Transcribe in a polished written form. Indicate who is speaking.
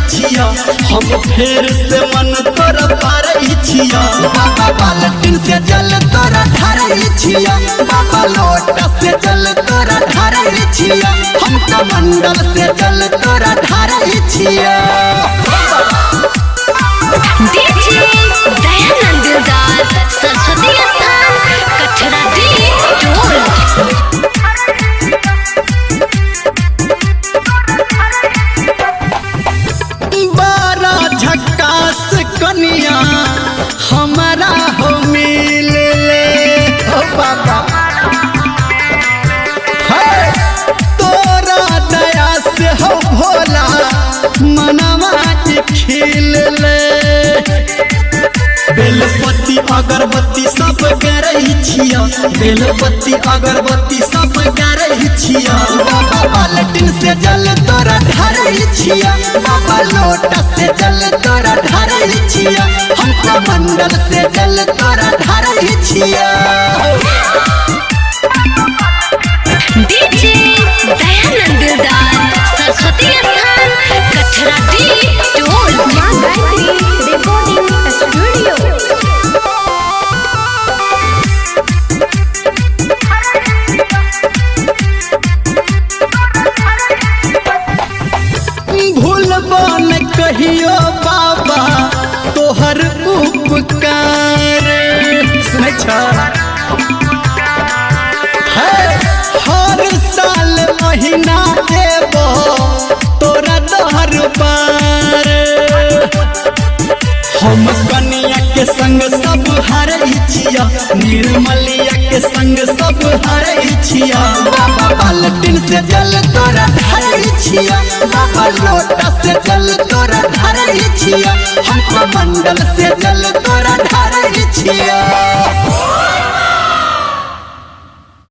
Speaker 1: छिया हम फेर से मन तोरा पारे छिया बाबा बाल्टीन से जल तोरा ढारे छिया बाबा लोटा से जल तोरा ढारे छिया हम कमंडल से जल तोरा ढारे छिया।
Speaker 2: डीजे दयानंद दिलदार सरस्वती स्थान कठरा दी टोल।
Speaker 1: झकास कनिया हमारा हो मिल ले ओ बाबा तोरा दया से हो भोला मनवा खिल ले बेलपत्ती अगरबत्ती सब गरई छिया बेलपत्ती अगरबत्ती सब गरई छिया बाबा बाल्टीन से जल तोरा ढारे छिया बाबा लोटा से जल तोरा ढारे छिया हम कमंडल से जल तोरा ढारे छिया।
Speaker 2: डीजे दयानंद दिलदार सरस्वती स्थान कठरा दी टोल। मां गायत्री रिकॉर्डिंग स्टूडियो।
Speaker 1: भूलबन कहियो बाबा तोहर उपकार सुनै छ हर साल महीना देबो तोरा दहर पार हम कनिया के संग सब हारे छिया निर्मलिया के संग सब हारे छिया बाबा बाल्टीन से जल तोरा ढारे छिया बाबा लोटा से जल तोरा ढारे छिया हम कमंडल से जल तोरा ढारे